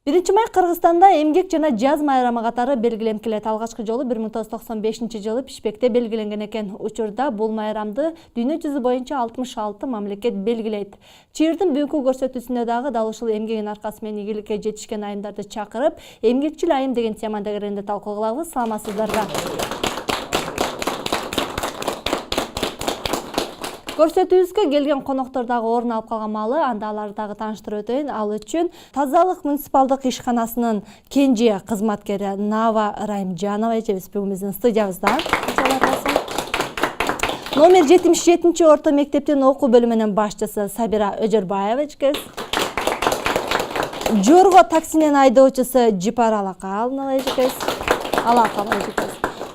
1 май Кыргызстанда эмгек жана жаз майрамы катары белгиленип келет. Алгачкы жолу 1995 Бишкекте белгиленген экен. Учурда бул майрамды дүйнө жүзү боюнча 66 мамлекет белгилейт. Чыйырдын бүгүнкү көрсөтүүсүндө дагы дал ушул эмгегин аркасы менен ийгиликке жетишкен айымдарды чакырып, эмгекчил айым деген темада киргенде талкуу кылабыз. Саламатсыздарбы? Көрсөтүүбүзгө келген коноктор дагы орун алып калган маалы анда аларды дагы тааныштырып өтөйүн. Ал үчүн Тазалык муниципалдык ишканасынын кенже кызматкери Нава Райымжанова эжебиз бүгүн биздин студиябызда. Номер 77 орто мектептин окуу бөлүмүнүн башчысы Сабира Өжөрбаева эжебиз. Жорго таксинин айдоочусу Жипар Алакалова эжебиз.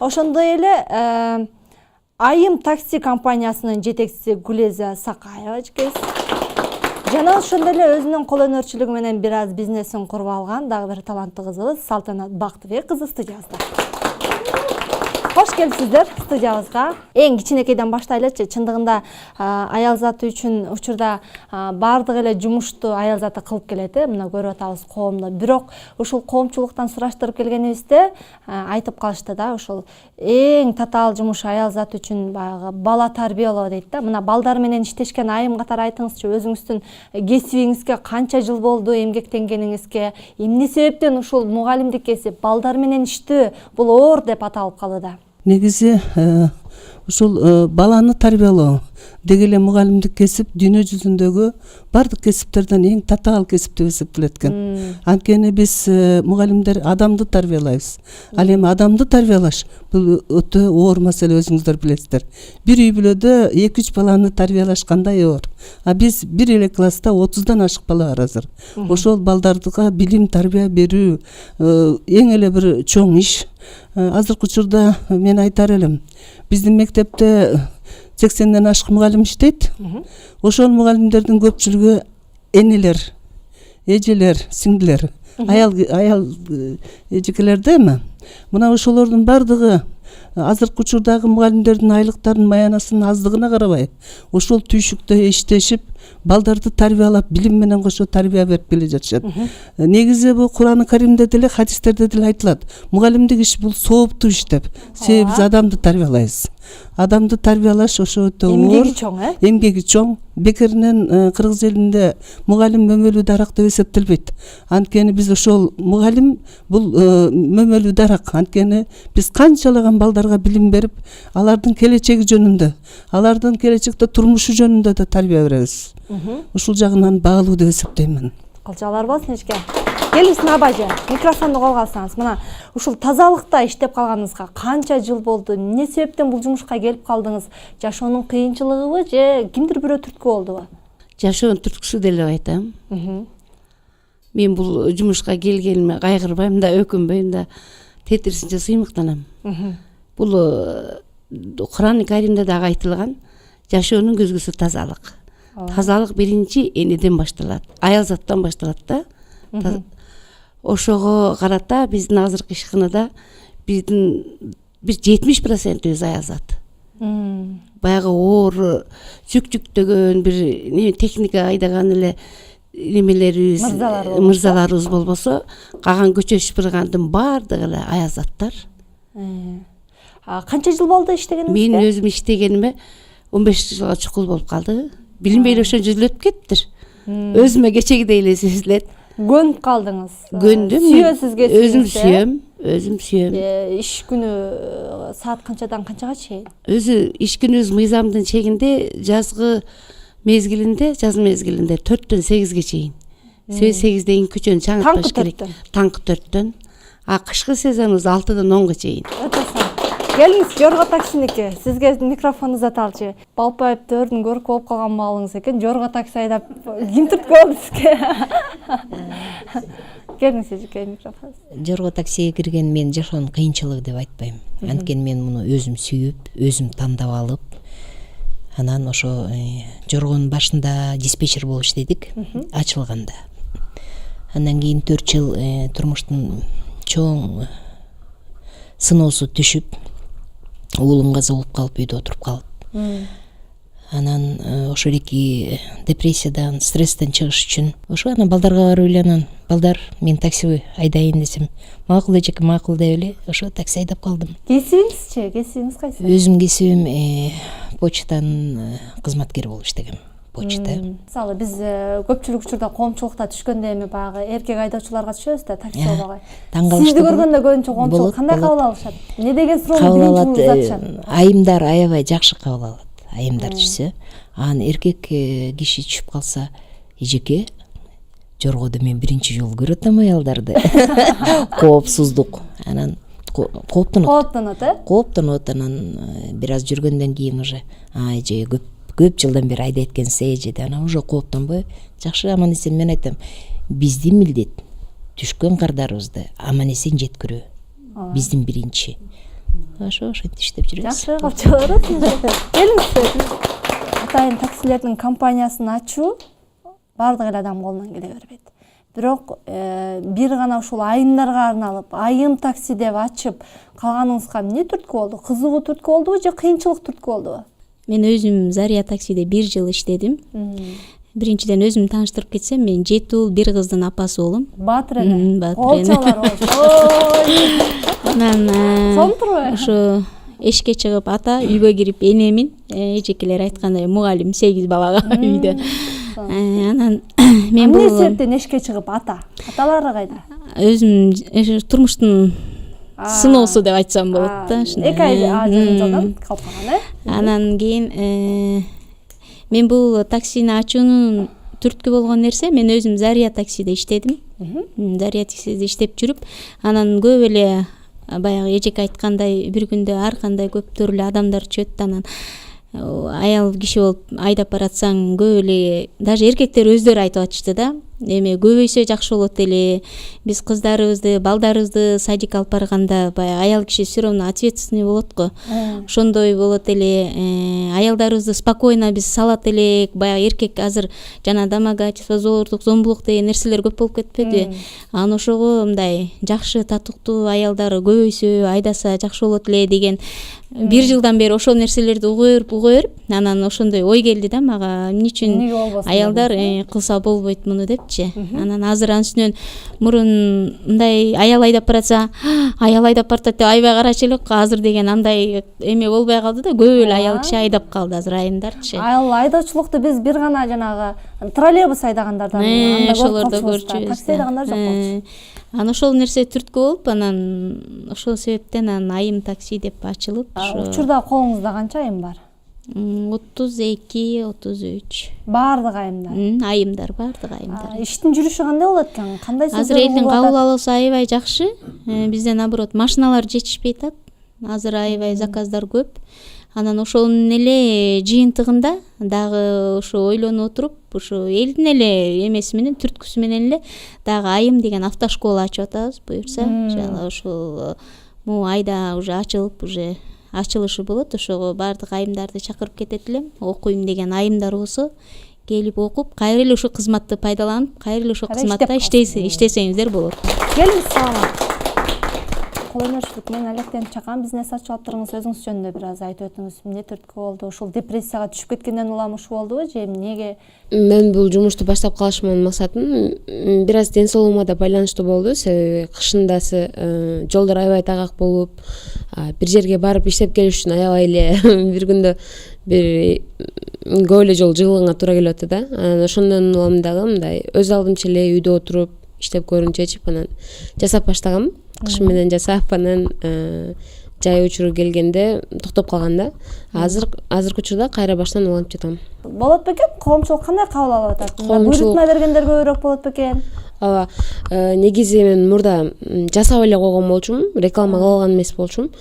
Ошондой эле Айым такси компаниясынын жетекчиси Гулеза Сакаева эжебиз. Жана ошондой эле өзүнүн кол өнөрчүлүгү менен бир аз бизнесин куруп алган дагы бир таланттуу кызыбыз Салтанат Бактыбек кызы студиябызда. Кош келипсиздер студиябызга. Эң кичинекейден баштайлычы. Чындыгында аял заты үчүн учурда бардык эле жумушту аял заты кылып келет, мына көрүп атабыз коомдо. Бирок ушул коомчулуктан сураштырып келгенибизде айтып калышты да, ушул эң татаал жумуш аял заты үчүн баягы бала тарбиялоо дейт да. Мына балдар менен иштешкен айым катары айтыңызчы, өзүңүздүн кесибиңизге канча жыл болду эмгектенгениңизге, эмне себептен ушул мугалимдик кесип, балдар менен иштөө бул оор деп аталып калууда? Негизи ушул баланы тарбиялоо деги эле мугалимдик кесип дүйнө жүзүндөгү бардык кесиптерден эң татаал кесип деп эсептелет экен. Анткени биз мугалимдер адамды тарбиялайбыз. Ал эми адамды тарбиялаш бул өтө оор маселе, өзүңүздөр билесиздер. Бир үй бүлөдө 2-3 баланы тарбиялаш кандай оор. А биз бир эле класста 30дан ашык бала бар азыр. Ошол балдарга билим, тарбия берүү эң эле бир чоң иш. Азыркы учурда мен айтар элем, биздин мектепте 80ден ашык мугалим иштейт. Ошол мугалимдердин көпчүлүгү энелер, эжелер, сиңдилер, аял эжекелерде эми. Мына ошолордун бардыгы азыркы учурдагы мугалимдердин айлыктарынын маянасын аздыгына карабай, ошол түйшүктө иштешип, балдарды тарбиялап, билим менен кошо тарбия берип келе жатышат. Негизи бул Кур'ан-ы Каримде деле, хадистерде деле айтылат. Мугалимдик иш бул сооптуу иш деп. Себеби биз адамды тарбиялайбыз. Адамды тарбиялаш ошо өтө оор. Эмгеги чоң, Эмгеги чоң. Бекеринен кыргыз элинде мугалим мөмөлүү дарак деп эсептелбейт. Анткени биз ошол мугалим бул мөмөлүү дарак. Анткени биз канчалаган балдарга билим берип, алардын келечеги жөнүндө, алардын келечекте турмушу жөнүндө да тарбия беребиз. Ушул жагынан баалуу деп эсептейм. Калчалар болсун эчке. Келипсиң абажы, микрофонду колго алсаңыз. Мына ушул тазалыкта иштеп калганыңызга канча жыл болду? Эмне себептен бул жумушка келип калдыңыз? Жашоонун кыйынчылыгыбы же кимдир бирөө түрткү болдубу? Жашоонун түрткүсү деле айтам. Мен бул жумушка келгениме кайгырбайм да, өкүнбөйм да, тетирисинче сыймыктанам. Бул Кур'ан-ы Каримде дагы айтылган, жашоонун көзгүсү тазалык. Тазалык биринчи энеден башталат, аял заттан башталат да. Ошого карата биздин азыркы ишканада биздин бир 70% аял зат. Баягы оор жүктөгөн бир техника айдаган эле немелерибиз, мырзаларыбыз болбосо, калган көчө шыпыргандын баардыгы эле аял заттар. Канча жыл болду иштегениңизге? Мен өзүм иштегениме 15 жылга чукул болуп калды. Билинбей ошо жүзүлөп кеттир. Өзүмө кечегидей эле сезилет. Көнүп калдыңыз. Көндүм. Сүйөсүз кесибиңизди? Өзүм сүйөм. Иш күнү саат канчадан канчага чейин? Өзү иш күнүбүз мыйзамдын чегинде жазгы мезгилинде 4-төн 8ге чейин. 8ден көчөнү чаңыртпаш керек. Таңкы 4-төн. А кышкы сезонубуз 6-дан 10га чейин. Келиңиз, Жорго таксиники. Сизге микрофон узаталчы. Балпаев төрдүн көркү болуп калган маалыңыз экен. Жорго такси айдап ким түрткү болду сизге? Келиңиз, эжеке, микрофон. Жорго таксиге кирген мен жашоонун кыйынчылыгы деп айтпайм. Анткени мен муну өзүм сүйүп, өзүм тандап алып, анан ошо Жоргонун башында диспетчер болуп иштедик, ачылганда. Андан кийин 4 жыл турмуштун чоң сыноосу түшүп, уулум каза болуп калып, үйдө отуруп калып. Анан ошо эки депрессиядан, стресстен чыгыш үчүн ошо анан балдарга барып эле анан балдар мен такси айдайын десем макул эжеке макул деп эле ошо такси айдап калдым. Кесибиңизчи? Кесибиңиз кайсы? Өзүм кесибим почтанын кызматкери болуп иштегем. Почта. Мисалы биз көпчүлүк учурда коомчулукта түшкөндө эми баягы эркек айдоочуларга түшөбүз да, такси албагай. Таң калыштуу Сизди болот. көргөндө көбүнчө коомчулук кандай кабыл алышат? Не деген суроону биринчи узатышат? Айымдар аябай жакшы кабыл алат. Айымдар түшсө, анан эркек киши түшүп калса, эжеке жоргодо мен биринчи жолу көрүп атам аялдарды. Коопсуздук. Анан кооптонот. Кооптонот анан бир аз жүргөндөн кийин уже эже көп жылдан бери айдайт экенсиз эже деп анан уже кооптонбой жакшы аман эсен мен айтам, биздин милдет түшкөн кардарыбызды аман эсен жеткирүү. Биздин биринчи. Ошентип иштеп жүрөбүз. Жакшы капчалар. Келиңиз. Атайын таксилердин компаниясын ачуу бардык эле адам колунан келе бербейт. Бирок бир гана ушул айымдарга арналып, айым такси деп ачып калганыңызга эмне түрткү болду? Кызыгуу түрткү болдубу же кыйынчылык түрткү болдубу? Мен өзүм Зария таксиде 1 жыл иштедим. Биринчиден өзүмдү тааныштырып кетсем, мен 7 уул, 1 кыздын апасы болом. Баатыр эле. Баатыр эле. Коочолор болчу. Анан Сонун турбайбы? ошо эшикке чыгып ата үйгө кирип энемин, эжекелер айткандай мугалим 8 балага үйдө. Анан мен Эмне бул себептен эшикке чыгып ата? Аталары кайда? өзүм турмуштун сыноосу деп айтсам болот да. Эки ай жолдон калып калган, Анан кийин мен бул таксини ачуунун түрткү болгон нерсе, мен өзүм Зария таксиде иштедим. Зария таксиде иштеп жүрүп, анан көп эле баягы эжеке айткандай бир күндө ар кандай көптөр эле адамдар түшөт, анан аял киши болуп айдап баратсаң көп эле даже эркектер өздөрү айтып атышты да. Эме көбөйсө жакшы болот эле. Биз кыздарыбызды, балдарыбызды садикке алып барганда баягы аял киши все равно ответственный болот го. Ошондой болот эле. Аялдарыбызды спокойно биз салат элек. Баягы эркек азыр жана домогательство, зомбулук деген нерселер көп болуп кетпеди. Анан ошого мындай жакшы татыктуу аялдары көбөйсө, айдаса жакшы болот эле деген 1 жылдан бери ошол нерселерди уга берип, анан ошондой ой келди да мага. Эмне үчүн аялдар кылса болбойт муну депчи. Анан азыр анын үстүнөн мурун мындай аял айдап баратса, аял айдап баратат деп айбай карачу элек, азыр деген андай эме болбой калды да, көп эле аял киши айдап калды азыр айымдарчы. Ал айдоочулукту биз бир гана жанагы троллейбус айдагандардан ошолордо көрчүбүз. Такси айдагандар жок болчу. Анан ошол нерсе түрткү болуп, анан ошол себептен анан айым такси деп ачылып, Учурда колуңузда канча айым бар? 32, 33. Бардык айымдар. Айымдар, бардык айымдар. Иштин жүрүшү кандай болот экен? Кандай сөздөр? Азыр элдин кабыл алуусу аябай жакшы. Бизде наоборот машиналар жетишпей атат. Азыр аябай заказдар көп. Анан ошонун эле жыйынтыгында дагы ошо ойлонуп отуруп, ошо элдин эле эмеси менен, түрткүсү менен эле дагы айым деген автошкола ачып атабыз, буюрса. Жана ошол айда уже ачылып, уже ачылышы болот. Ошого бардык айымдарды чакырып кетет элем. Окуйм деген айымдар болсо, келип окуп, кайра эле ошо кызматты пайдаланып, кайра эле ошо кызматта иштесеңиздер болот. Келиңиз, саламат. Кол өнөрчүлүк менен электенип чакан бизнес ачып атырыңыз, өзүңүз жөнүндө бир аз айтып өтүңүз. Эмне түрткү болду? Ушул депрессияга түшүп кеткенден улам ушул болдубу же эмнеге? Мен бул жумушту баштап калышымдын максатым бир аз ден соолугума да байланыштуу болду. Себеби кышындасы жолдор аябай тагак болуп, бир жерге барып иштеп келиш үчүн аябай эле бир күндө бир көп эле жол жыгылганга туура келип атты да. Анан ошондон улам дагы мындай өз алдымча эле үйдө отуруп иштеп көрүүнү чечип анан жасап баштагам. Кыш менен жасап анан жай учуру келгенде токтоп калган да. Азыркы учурда кайра баштан улантып жатам. Болот бекен? Коомчулук кандай кабыл алып атат? Буйрутма бергендер көбүрөөк болот бекен? Ооба, негизи мен мурда жасап эле койгон болчумун, реклама кыла алган эмес болчумун.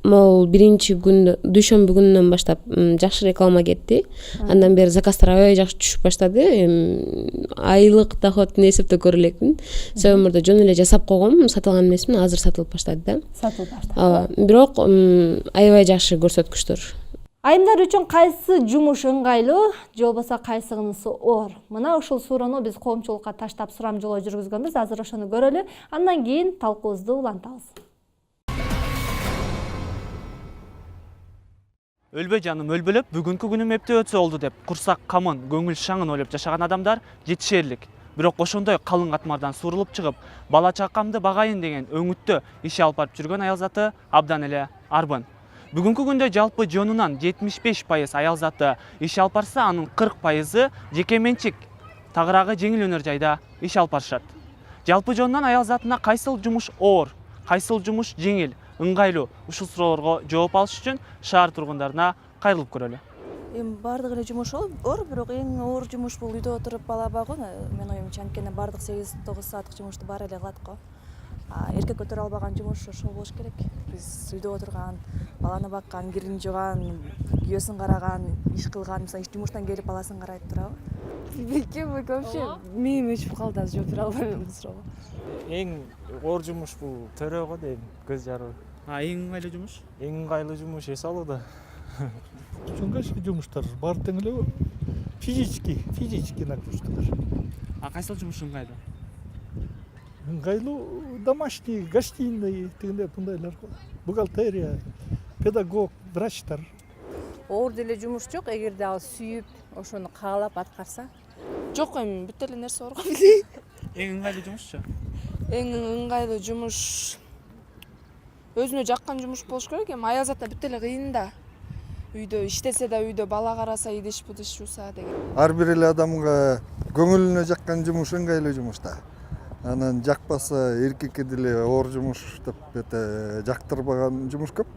Могул биринчи күндө, дүйшөмбү күнүнөн баштап жакшы реклама кетти. Андан бери заказдар аябай жакшы түшүп баштады. Айлык доходун эсептеп көрө электин. Себеби мурда жөн эле жасап койгом, сатылган эмесмин, азыр сатылып баштады да. Сатылып баштады. Ооба, бирок аябай жакшы көрсөткүчтөр. Айымдар үчүн кайсы жумуш ыңгайлуу, же болбосо кайсынысы оор? Мына ушул суроону биз коомчулукка таштап сурам жолоо жүргүзгөнбүз. Азыр ошону көрөлү. Андан кийин талкуубузду улантабыз. Өлбө жаным өлбөлөп, бүгүнкү күнүм эптеп өтсө болду деп курсак камын, көңүл шаңын ойлоп жашаган адамдар жетишерлик. Бирок ошондой калың катмардан сурулуп чыгып, бала чакамды багайын деген өңүттө иш алып барып жүргөн аял заты абдан эле арбын. Бүгүнкү күндө жалпы жонунан 75% аял заты иш алып барса, анын 40% жеке менчик, тагыраагы жеңил өнөр жайда иш алып барышат. Жалпы жонунан аял затына кайсыл жумуш оор, кайсыл жумуш жеңил, ыңгайлуу? Ушул суроолорго жооп алыш үчүн шаар тургундарына кайрылып көрөлү. Эми баардык эле жумуш оор, бирок эң оор жумуш бул үйдө отуруп бала багуу. Мен оюмча, анткени баардык 8-9 сааттык жумушту баары эле кылат го. Эркек көтөрө албаган жумуш ошол болуш керек. Биз үйдө отурган, баланы баккан, кирин жууган, күйөөсүн караган, иш кылган, мисалы жумуштан келип баласын карайт турабы? Бекем вообще мээми өчүп калды, азыр жооп бере албайм бул суроого. Эң оор жумуш бул төрөө го дейм, көз жаруу. Эң ыңгайлуу жумуш? Эң ыңгайлуу жумуш эс алуу да. Ыңгайсыз жумуштар баары тең эле физический нагрузкалар. Кайсыл жумуш ыңгайлуу? Ыңгайлуу домашний, гостиный дегенде мындайлар го. Бухгалтерия, педагог, врачтар. Оор деле жумуш жок, эгерде ал сүйүп, ошону каалап аткарса. Жок, эми бүт эле нерсе ооргон. Эң ыңгайлуу жумушчу? Эң ыңгайлуу жумуш өзүнө жаккан жумуш болуш керек. Эми аял затта бүт эле кыйын да. Үйдө иштесе да, үйдө бала караса, идиш будиш жууса деген. Ар бир эле адамга көңүлүнө жаккан жумуш ыңгайлуу жумуш да. Анан жакпаса, эркекке деле оор жумуш деп жактырбаган жумуш көп.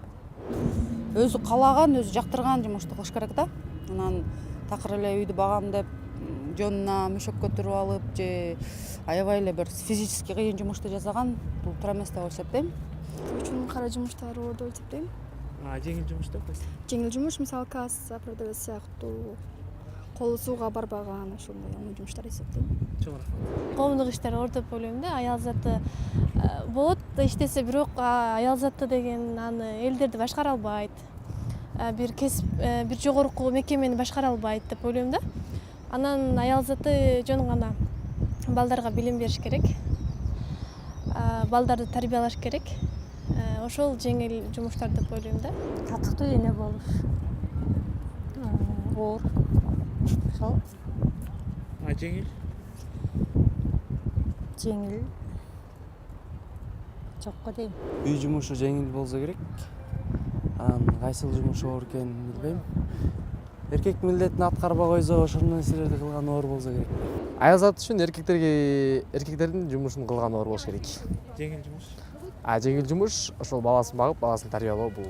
Өзү каалаган, өзү жактырган жумушту кылыш керек да. Анан такыр эле үйдү багам деп жонуна мөшөк көтөрүп алып же аябай эле бир физически кыйын жумушту жасаган бул туура эмес деп эсептейм. Үчүн кара жумуштар оор деп эсептейм. Жеңил жумуш деп койсуң. Жеңил жумуш, мисалы касса, продавец сыяктуу, колу сууга барбаган, ошондой оңой жумуштар эсептейм. Коомдук иштер оор деп ойлойм да. Аял заты болот иштесе, бирок аял заты деген аны элдерди башкара албайт. Бир кесип, бир жогорку мекемени башкара албайт деп ойлойм да. Анан аял заты жөн гана балдарга билим бериш керек. Балдарды тарбиялаш керек. Ошол жеңил жумуштар деп ойлойм да. Татыктуу эне болуш. Оор. Ошол. Жеңил? Жеңил. Жокко дейм. Үй жумушу жеңил болсо керек. Анан кайсыл жумуш оор экенин билбейм. Эркек милдетин аткарбай койсо, ошол нерселерди кылган оор болсо керек. Аял заты үчүн эркектердин жумушун кылган оор болуш керек. Жеңил жумуш? Жеңил жумуш ошол баласын багып, баласын тарбиялоо бул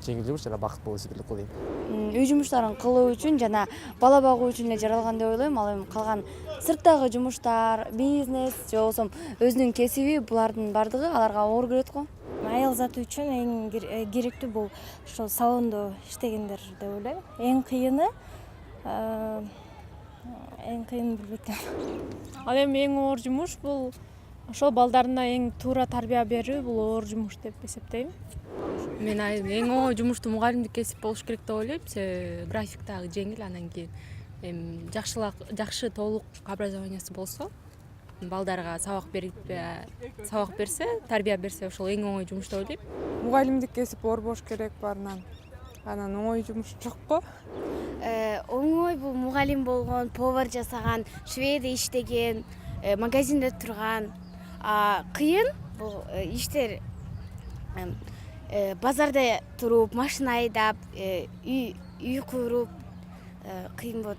жеңил жумуш жана бакыт болуп эсептелет го дейм. Үй жумуштарын кылуу үчүн жана бала багуу үчүн эле жаралган деп ойлойм. Ал эми калган сырттагы жумуштар, бизнес же болбосо өзүнүн кесиби, булардын бардыгы аларга оор келет го. Аял заты үчүн эң керектүү бул ошол салондо иштегендер деп ойлойм. Эң кыйыны билбейт. Ал эми эң оор жумуш бул ошол балдарына эң туура тарбия берүү, бул оор жумуш деп эсептейм. Мен эң оңой жумушту мугалимдик кесип болуш керек деп ойлойм. График дагы жеңил, анан кийин жакшы толук образованиясы болсо, балдарга сабак берсе, тарбия берсе, ошол эң оңой жумуш деп ойлойм. Мугалимдик кесип оор болуш керек баарынан. Анан оңой жумуш жок го. Оңой бул мугалим болгон, повар жасаган, швейде иштеген, магазинде турган. Кыйын бул иштер базарда туруп, машина айдап, үй куруп кыйын болот.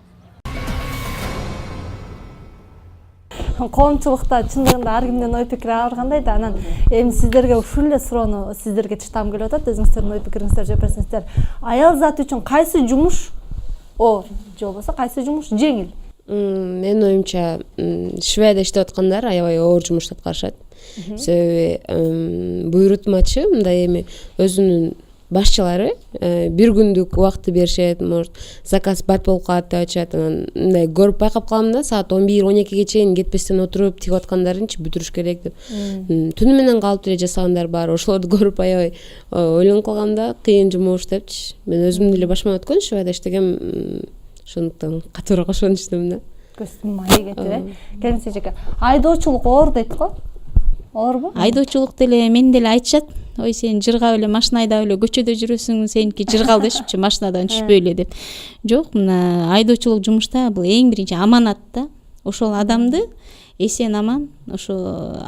Коомчулукта чындыгында ар кимдин ой пикири ар кандай да. Анан эми сиздерге ушул эле суроону сиздерге чыштам келип атат. Өзүңүздөрдүн ой пикириңиздерди жооп берсеңиздер. Аял заты үчүн кайсы жумуш оор же болбосо кайсы жумуш жеңил? Менин оюмча Швейда иштеп аткандар аябай оор жумуш аткарышат. Себеби буйрутмачы мындай эми өзүнүн башчылары бир күндүк убакытты беришет, может заказ бар болуп калат деп айтышат. Анан мындай көрүп байкап калам да, саат 11-12ге чейин кетпестен отуруп тигип аткандарынчы бүтүрүш керек деп. Түнү менен калып деле жасагандар бар. Ошолорду көрүп аябай ойлонуп калгам да, кыйын жумуш депчи. Мен өзүм деле башыма өткөн Швейда иштегем. Ошондуктан катуураак ошонуштум да. Көзүм майы кетти. Келинче жеке айдоочулук оор дейт го. Оорбу? Айдоочулук деле мен деле айтышат. Ой, сен жыргап эле машина айдап эле көчөдө жүрөсүң, сеники жыргалды дешипчи, машинадан түшпөй эле деп. Жок, мына айдоочулук жумушта бул эң биринчи аманат да. Ошол адамды эсен аман ошо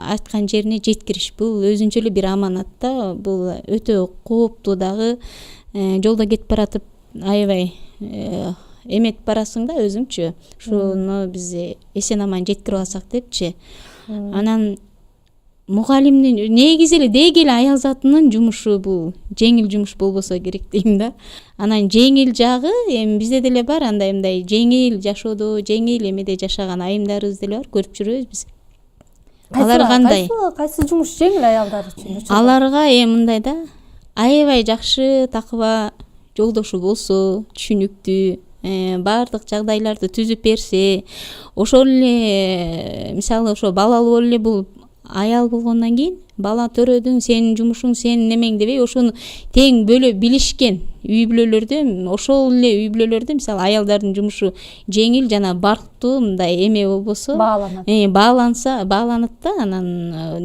айткан жерине жеткириш бул өзүнчө эле бир аманат да. Бул өтө кооптуу дагы. Жолдо кетип баратып аябай эметип барасың да өзүңчү. Ошону биз эсен аман жеткирип алсак депчи. Анан мугалимдин негизи эле деги эле аял затынын жумушу бул жеңил жумуш болбосо керек дейм да. Анан жеңил жагы эми бизде деле бар андай мындай жеңил жашоодо, жеңил эмеде жашаган айымдарыбыз деле бар, көрүп жүрөбүз биз. Алар кандай? Кайсы жумуш жеңил аялдар үчүн? Аларга эми мындай да, аябай жакшы такыба жолдошу болсо, түшүнүктүү, баардык жагдайларды түзүп берсе, ошол эле мисалы ошо балалуу эле бул аял болгондон кийин бала төрөдүң, сенин жумушуң, сенин немең дебей ошону тең бөлө билишкен үй бүлөлөрдө, ошол эле үй бүлөлөрдө мисалы аялдардын жумушу жеңил жана барктуу мындай эме болбосо, бааланат да, анан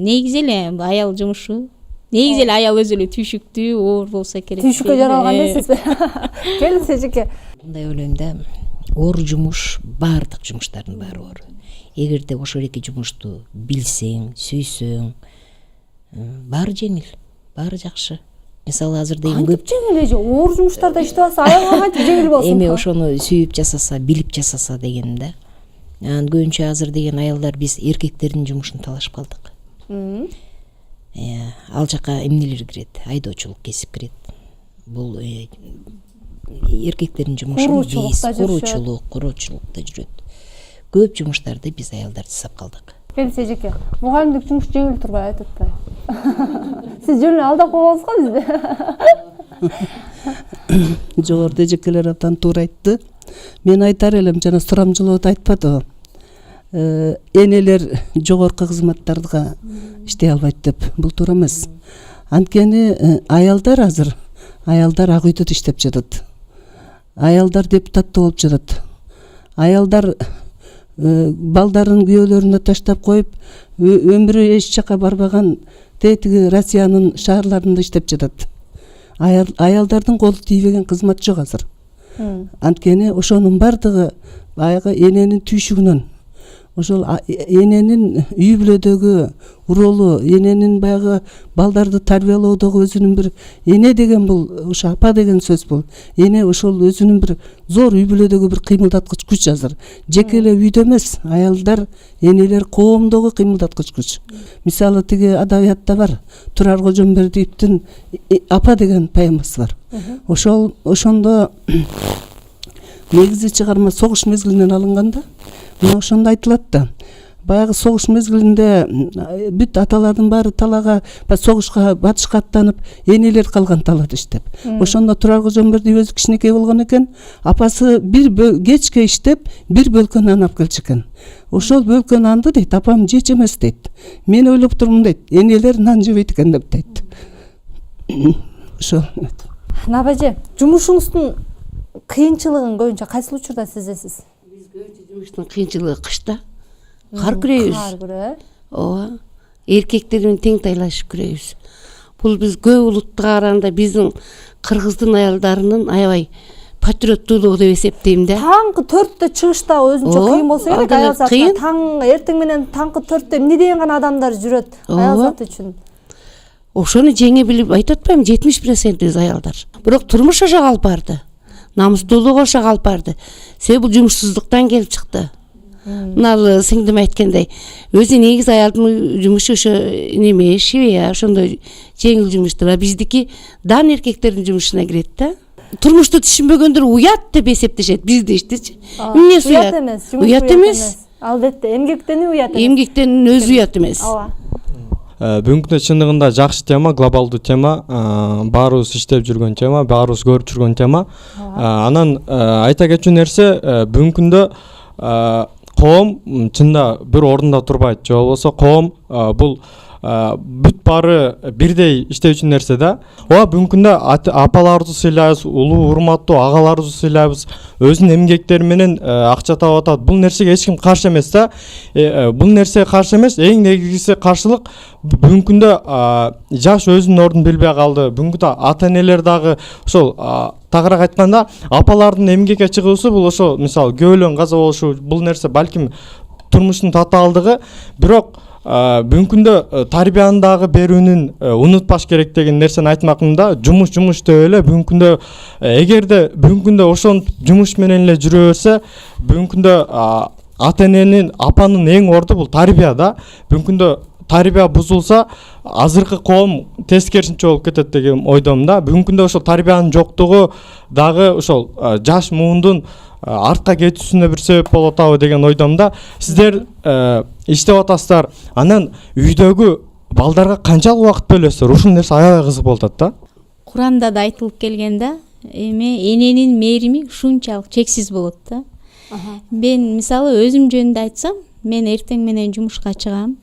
негизи эле аял жумушу, негизи эле аял өзү эле түйшүктүү, оор болсо керек. Түйшүккө жаралган дейсизби? Келиңиз эжеке. Мындай ойлойм да, оор жумуш баардык жумуштардын баары оор. Эгерде ошол эки жумушту билсең, сүйсөң, баары жеңил, баары жакшы. Мисалы азыр деген көп жеңил эже, оор жумуштарда иштеп алса, аялга кантип жеңил болсун? Эми ошону сүйүп жасаса, билип жасаса дегеним да. Анан көбүнчө азыр деген аялдар биз эркектердин жумушун талашып калдык. Ал жака эмнелер кирет? Айдоочулук кесип кирет. Бул эркектердин жумушу куруучулукта жүрөт. Көп жумуштарды биз аялдар жасап калдык. Келиңиз эжеке, мугалимдик жумуш жеңил турбай айтып атпайбы? Сиз жөн эле алдап койгонсуз го бизди. Жогоруда эжекелер абдан туура айтты. Мен айтар элем, жана сурамжылоодо айтпадыбы? Энелер жогорку кызматтарга иштей албайт деп. Бул туура эмес. Анткени аялдар азыр ак үйдө иштеп жатат. Аялдар депутаттуу болуп жатат. Аялдар балдарын күйөөлөрүнө таштап коюп, өмүрү эч жака барбаган тетиги Россиянын шаарларында иштеп жатат. Аялдардын колу тийбеген кызмат жок азыр. Анткени ошонун бардыгы баягы эненин түйшүгүнөн. Ошол эненин үй бүлөдөгү ролу, эненин баягы балдарды тарбиялоодогу өзүнүн бир эне деген бул, ошо апа деген сөз бул. Эне ошол өзүнүн бир зор үй бүлөдөгү бир кыймылдаткыч күч азыр. Жеке эле үйдө эмес, аялдар, энелер коомдогу кыймылдаткыч күч. Мисалы тиги адабиятта бар. Турар Кожомбердиевдин апа деген поэмасы бар. Ошондо негизи чыгарма согуш мезгилинен алынган да. Мына ошондо айтылат да. Баягы согуш мезгилинде бүт аталардын баары талага, согушка батышка аттанып, энелер калган талада иштеп. Ошондо Турар Кожомбердиев өзү кичинекей болгон экен, апасы бир кечке иштеп, бир бөлкө нан алып келчү экен. Ошол бөлкө нанды дейт, апам жеч эмес дейт. Мен ойлоп турмун дейт, энелер нан жебейт экен деп дейт. Ошол. Набажы, жумушуңуздун кыйынчылыгын көбүнчө кайсы учурда сезесиз? Биз көбүнчө жумуштун кыйынчылыгы кышта. Кар күрөйбүз. Кар күрө. Ооба. Эркектер менен тең тайлашып күрөйбүз. Бул биз көп улутка караганда биздин кыргыздын аялдарынын аябай патриоттуулугу деп эсептейм да. Таңкы 4-тө чыгышта өзүнчө кыйын болсо керек аял затына. Таң эртең менен таңкы 4-тө эмне деген гана адамдар жүрөт аял заты үчүн. Ошону жеңе билип айтып атпайм, 70% биз аялдар. Бирок турмуш ошого алып барды. Намыстуулугу ошого алып барды. Себеби бул жумушсуздуктан келип чыкты. Мына сиңдим айткандай, өзү негизи аялдын жумушу ошо неме, швея, ошондой жеңил жумуштар. А биздики дан эркектердин жумушуна кирет да. Турмушту түшүнбөгөндөр уят деп эсептешет биздечи. Эмнеси уят эмес? Уят эмес. Албетте, эмгектенүү уят эмес. Эмгектенин өзү уят эмес. Бүгүнкү күндө чындыгында жакшы тема, глобалдуу тема, баарыбыз иштеп жүргөн тема, баарыбыз көрүп жүргөн тема. Анан айта кетчү нерсе, бүгүнкү күндө коом чында бир ордунда турбайт, же болбосо коом бул бүт баары бирдей иштечү нерсе да. Ооба бүгүнкү күндө апаларыбызды сыйлайбыз, улуу урматтуу агаларыбызды сыйлайбыз, өзүнүн эмгектери менен акча таап атат. Бул нерсеге эч ким каршы эмес да. Бул нерсеге каршы эмес, эң негизгиси каршылык бүгүнкү күндө жаш өзүнүн ордун билбей калды. Бүгүнкү күндө ата энелер дагы ошол тагыраак айтканда апалардын эмгекке чыгуусу бул ошо мисалы көөлөн каза болушу, бул нерсе балким турмуштун татаалдыгы, бирок бүгүнкү күндө тарбияны дагы берүүнүн унутпаш керек деген нерсени айтмакмын да. Жумуш деп эле бүгүнкү күндө эгерде бүгүнкү күндө ошентип жумуш менен эле жүрө берсе, бүгүнкү күндө ата эненин, апанын эң орду бул тарбия да. Бүгүнкү күндө тарбия бузулса, азыркы коом тескерисинче болуп кетет деген ойдомун да. Бүгүнкү күндө ошол тарбиянын жоктугу дагы ошол жаш муундун артка кетүүсүнө бир себеп болуп атабы деген ойдомун да. Сиздер иштеп атасыздар, анан үйдөгү балдарга канчалык убакыт бөлөсүздөр? Ушул нерсе аябай кызык болуп атат да. Куранда да айтылып келген да, эненин мээрими ушунчалык чексиз болот да. Мен мисалы өзүм жөнүндө айтсам, мен эртең менен жумушка чыгам.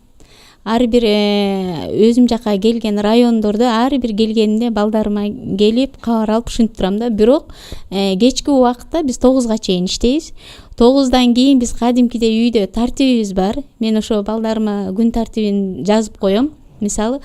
Ар бир өзүм жака келген райондордо ар бир келгенде балдарыма келип кабар алып ушинтип турам да. Бирок кечки убакытта биз 9га чейин иштейбиз. 9-дан кийин биз кадимкидей үйдө тартибибиз бар. Мен ошо балдарыма күн тартибин жазып коем. Мисалы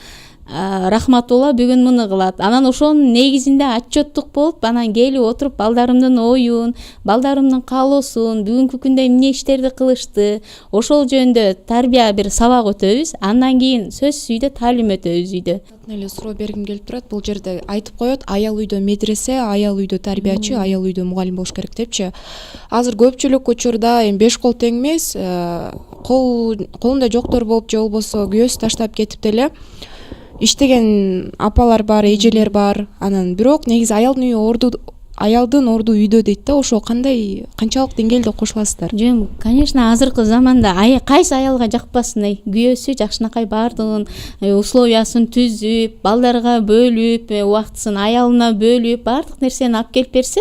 Рахматулла бүгүн муну кылат. Анан ошонун негизинде отчеттук болуп, анан келип отуруп балдарымдын оюн, балдарымдын каалоосун, бүгүнкү күндө эмне иштерди кылышты, ошол жөнүндө тарбия бир сабак өтөбүз. Андан кийин сөзсүз үйдө таалим өтөбүз үйдө. Эле суроо бергим келип турат. Бул жерде айтып коет, аял үйдө медресе, аял үйдө тарбиячы, аял үйдө мугалим болуш керек депчи. Азыр көпчүлүк учурда эми 5 кол тең эмес, колунда жоктор болуп же болбосо күйөөсү таштап кетип деле иштеген апалар бар, эжелер бар. Анан бирок негизи аялдын орду үйдө дейт да. Ошо канчалык деңгээлде кошуласыздар? Жөн, конечно, азыркы заманда кайсы аялга жакпасын, күйөөсү жакшынакай баардыгын условиясын түзүп, балдарга бөлүп, убактысын аялына бөлүп, баардык нерсени алып келип берсе,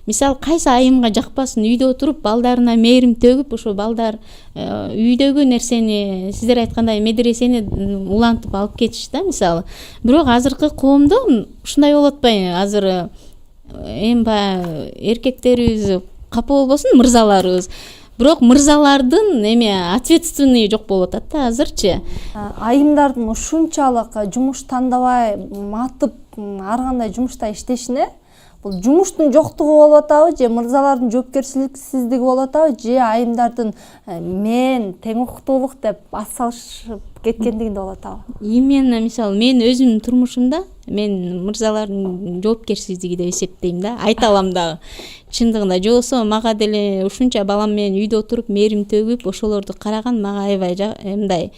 мисалы кайсы айымга жакпасын, үйдө отуруп балдарына мээрим төгүп, ошо балдар үйдөгү нерсени, сиздер айткандай медресени улантып алып кетиш да, мисалы. Бирок азыркы коомдо ушундай болуп атпайбы? Азыр эми баягы эркектерибиз капа болбосун, мырзаларыбыз. Бирок мырзалардын ответственный жок болуп атат да азырчы. Айымдардын ушунчалык жумуш тандабай матып ар кандай жумушта иштешине бул жумуштун жоктугу болуп атабы, же мырзалардын жоопкерчиликсиздиги болуп атабы, же айымдардын мен тең укуктуулук деп ат салышып кеткендигинде болуп атабы? Именно мисалы мен өзүмдүн турмушумда мен мырзалардын жоопкерсиздиги деп эсептейм да, айта алам дагы. Чындыгында же болбосо мага деле ушунча балам менен үйдө отуруп мээрим төгүп ошолорду караган мага аябай мындай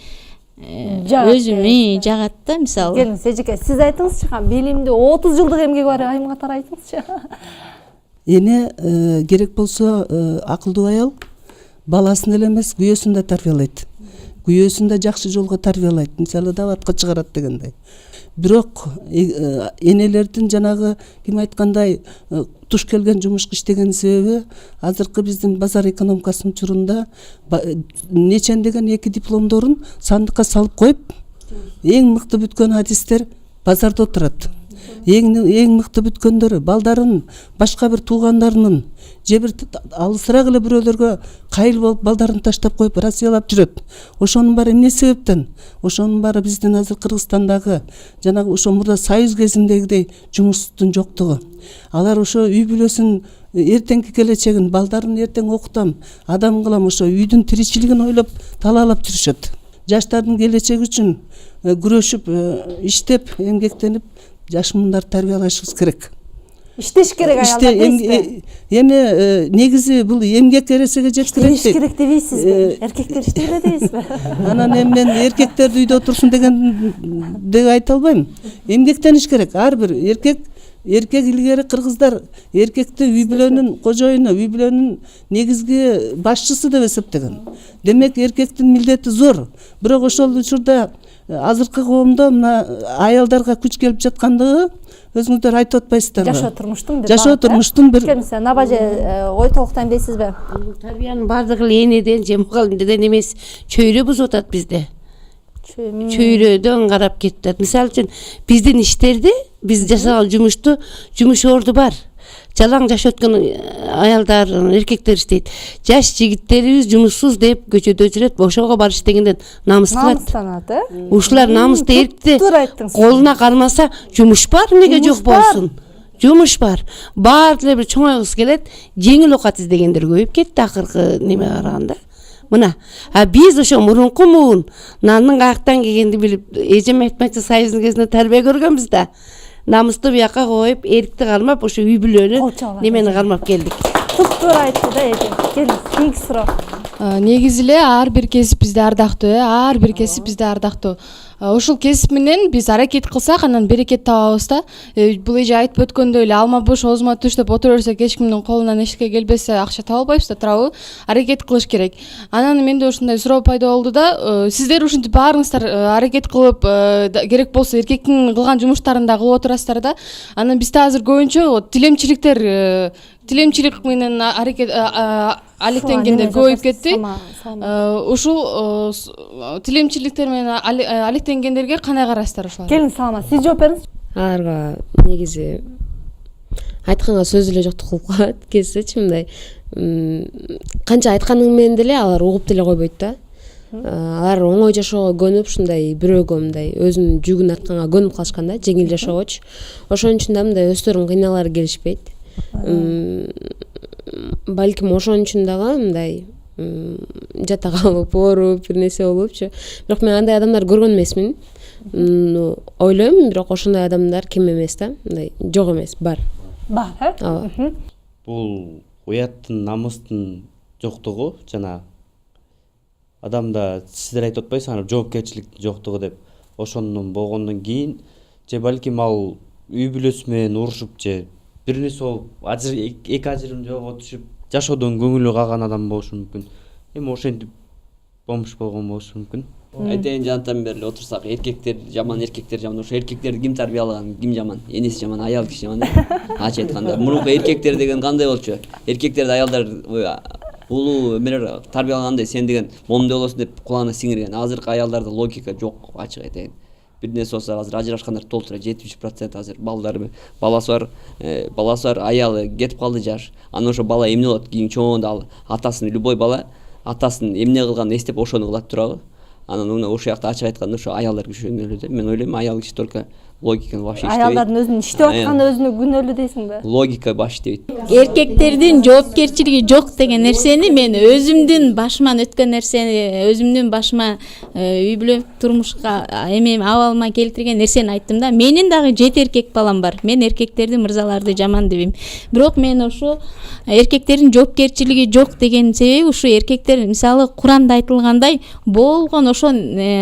өзүм жагат да, мисалы. Келиңиз эжеке, сиз айтыңызчы, билимди 30 жылдык эмгеги бар айым катары айтыңызчы. Эне керек болсо акылдуу аял баласын эле эмес, күйөөсүн да тарбиялайт. Күйөөсүн да жакшы жолго тарбиялайт. Мисалы даватка чыгарат дегендей. Бирок энелердин жанагы ким айткандай туш келген жумушка иштеген себеби азыркы биздин базар экономикасынын учурунда нечендеген 2 дипломдорун сандыкка салып коюп, эң мыкты бүткөн адистер базарда отурат. Эң мыкты бүткөндөрү балдарын башка бир туугандарынын же бир алысыраак эле бирөөлөргө кайыл болуп балдарын таштап коюп Россиялап жүрөт. Ошонун баары эмне себептен? Ошонун баары биздин азыр Кыргызстандагы жанагы ошо мурда союз кезиндегидей жумуштун жоктугу. Алар ошо үй бүлөсүн эртеңки келечегин, балдарын эртең окутам, адам кылам, ошо үйдүн тиричилигин ойлоп талаалап жүрүшөт. Жаштардын келечеги үчүн күрөшүп, иштеп, эмгектенип жаш мундар тарбиялашыбыз керек. Иштеш керек аялдар дейсизби? Эми негизи бул эмгек эресеге жеткирет. Иштеш керек дебейсизби? Эркектер иштейбе дейсизби? Анан эми мен эркектерди үйдө отурсун деген айта албайм. Эмгектениш керек. Ар бир эркек эркек илгери кыргыздар эркекти үй бүлөнүн кожоюну, үй бүлөнүн негизги башчысы деп эсептеген. Демек эркектин милдети зор. Бирок ошол учурда азыркы коомдо мына аялдарга күч келип жаткандыгы өзүңүздөр айтып атпайсыздарбы? Жашоо турмуштун бир Набажы ой толуктанбайсызбы? Бул тарбиянын бардыгы энеден же мугалимдерден эмес, чөйрө бузуп атат бизде. Чөйрөдөн карап кетет. Мисалы үчүн биздин иштерди, биз жасаган жумуш орду бар. Жалаң жашап өткөн аялдар, эркектер иштейт. Жаш жигиттерибиз жумушсуз деп көчөдө жүрөт, бошоого барыш дегенден намыс кылат. Ушулар намысты эркекти колуна кармаса, жумуш бар, эмнеге жок болсун? Жумуш бар. Баары деле бир чоңойгус келет, жеңил оокат издегендер көбөйүп кетти акыркы неме караганда. Мына, биз ошо мурунку муун нанның каяктан келгенди билип, эжем айтмакчы Союздун кезинде тарбия көргөнбүз да. Намысты бияка коюп, эркекти кармап, ошо үй бүлөнү немени кармап келдик. Туптуура айтты да эже. Келиңиз, кийинки суроо. Негизи эле ар бир кесип бизде ардактуу, ар бир кесип бизде ардактуу. Ушул кесип менен биз аракет кылсак, анан берекет табабыз да. Бул эже айтып өткөндөй эле алма буш, оозума туш деп отура берсек, эч кимдин колунан эчке келбесе, акча таба албайбыз да, туурабы? Аракет кылыш керек. Анан менде ушундай суроо пайда болду да, сиздер ушинтип баарыңыздар аракет кылып, керек болсо эркектин кылган жумуштарын да кылып отурасыздар да. Анан бизде азыр көбүнчө тилемчилик менен аракет алектенгендер көбөйүп кетти. Ушул тилемчиликтер менен алектенгендерге кандай карайсыздар ошолар? Келиңиз, салама, сиз жооп бериңиз. Аларга негизи айтканга сөз эле жоктук кылып коет кезсечи, мындай канча айтканың менен деле алар угуп деле койбойт да. Алар оңой жашоого көнүп, ушундай бирөөгө мындай өзүнүн жүгүн артканга көнүп калышкан да, жеңил жашоогочу. Ошон үчүн да мындай өздөрүн кыйналары келишпейт. Балким ошон үчүн дагы мындай жата калып, ооруп, бир нерсе болупчу. Бирок мен андай адамдар көргөн эмесмин. Ойлойм, бирок ошондой адамдар кем эмес да, мындай жок эмес, бар. Бар, э? Бул уяттын, намыстын жоктугу, жана адамда сиздер айтып атпайсызбы, жоопкерчиликтин жоктугу деп. Ошондон болгондон кийин же балким ал үй бүлөсү менен урушуп же бир нерсе болуп, эки ажырым жолго түшүп, жашоодон көңүлү калган адам болушу мүмкүн. Эми ошентип бомуш болгон болушу мүмкүн. Айтайын жанатан бери отурсак, эркектер жаман, ошо эркектерди ким тарбиялаган, ким жаман? Энеси жаман, аял киши жаман. Ачык айтканда, мурунку эркектер деген кандай болчу? Эркектерди аялдар улуу эмелер тарбиялагандай, сен деген момундай болосуң деп кулагына сиңирген. Азыркы аялдарда логика жок, ачык айтайын. Бир нерсе болсо азыр ажырашкандар толтура 70% азыр балдары, баласы бар, аялы кетип калды жаш. Анан ошо бала эмне болот? Кийин чоңоюнда ал атасын, любой бала атасын эмне кылганын эстеп ошону кылат турабы? Анан ошол жакта ачык айтканда ошо аялдар күчөнөлү деп. Мен ойлойм, аял киши только логиканы баш иштебейт. Аялдардын өзүнүн иштеп атканда өзүнө күнөөлүү дейсиңби? Логика баш иштебейт. Эркектердин жоопкерчилиги жок деген нерсени мен өзүмдүн башыман өткөн нерсени, өзүмдүн башыма үй бүлө турмушка эме абалыма келтирген нерсени айттым да. Менин дагы 7 эркек балам бар. Мен эркектерди, мырзаларды жаман дебейм. Бирок мен ошо эркектердин жоопкерчилиги жок деген себеби ушу эркектер, мисалы Куранда айтылгандай, болгон ошо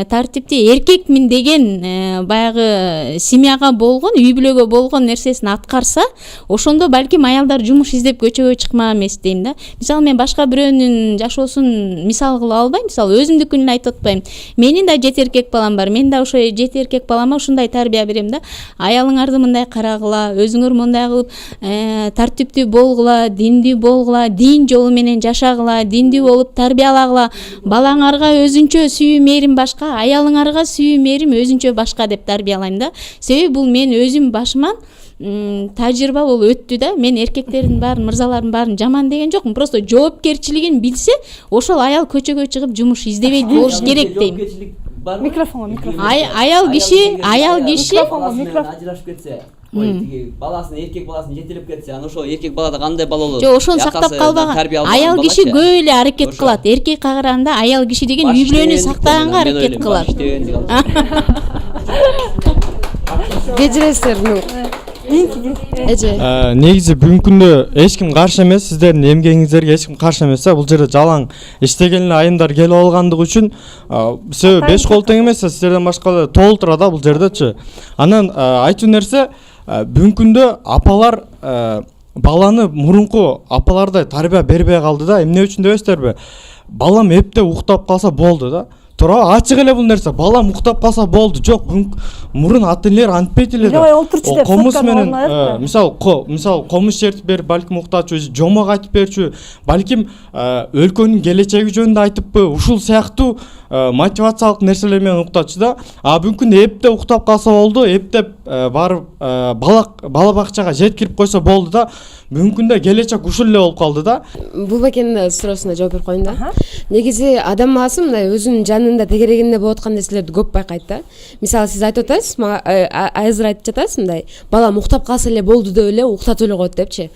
тартипти эркекмин деген баягы семьяга болгон, үй бүлөгө болгон нерсесин аткарса, ошондо балким аялдар жумуш издеп көчөгө чыкмак эмес дейм да. Мисалы мен башка бирөөнүн жашоосун мисал кыла албайм, мисалы өзүмдүкүн эле айтып атпайм. Менин да 7 эркек балам бар. Мен да ошо 7 эркек балама ушундай тарбия берем да. Аялыңарды мындай карагыла, өзүңөр мындай кылып тартиптүү болгула, диндүү болгула, дин жолу менен жашагыла, диндүү болуп тарбиялагыла. Балаңарга өзүнчө сүйүү мээрим башка, аялыңарга сүйүү мээрим өзүнчө башка деп тарбиялайм да. Себеби бул мен өзүм башыман тажрыйба болуп өттү да. Мен эркектердин баарын, мырзалардын баарын жаман деген жокмун. Просто жоопкерчилигин билсе, ошол аял көчөгө чыгып жумуш издебейт болуш керек дейм. Микрофонго. Аял киши ажырашып кетсе, баласын, эркек баласын жетелеп кетсе, анан ошол эркек балада кандай бала болот? Жок, ошону сактап калбаган. Аял киши көп эле аракет кылат. Эркекке караганда аял киши деген үй бүлөнү сактаганга аракет кылат. Кечиресиздер. Негизи бүгүнкү күндө эч ким каршы эмес, сиздердин эмгегиңиздерге эч ким каршы эмес. Бул жерде жалаң иштеген эле айымдар келип алгандыгы үчүн себеби 5 кол тең эмес, сиздерден башка толтура да бул жердечи. Анан айтуу нерсе, бүгүнкү күндө апалар баланы мурунку апалардай тарбия бербей калды да. Эмне үчүн дебесиздерби? Балам эпте уктап калса болду да. Туура ачык эле бул нерсе. Балам уктап калса болду. Жок, мурун ата энелер антпейт эле да. Комуз менен мисалы комуз чертип берип, балким уктатчу, жомок айтып берчү, балким өлкөнүн келечеги жөнүндө айтыппы, ушул сыяктуу мотивациялык нерселер менен уктатчу да. Бүгүнкү күндө эптеп уктап калса болду, эптеп барып бала бакчага жеткирип койсо болду да. Бүгүнкү күндө келечек ушул эле болуп калды да. Бул бекенин суроосуна жооп берип коеюн да. Негизи адам баласы мындай өзүнүн жанында тегерегинде болуп аткан нерселерди көп байкайт да. Мисалы сиз айтып атасыз, азыр айтып жатасыз мындай, балам уктап калса эле болду деп эле уктатып эле коет депчи.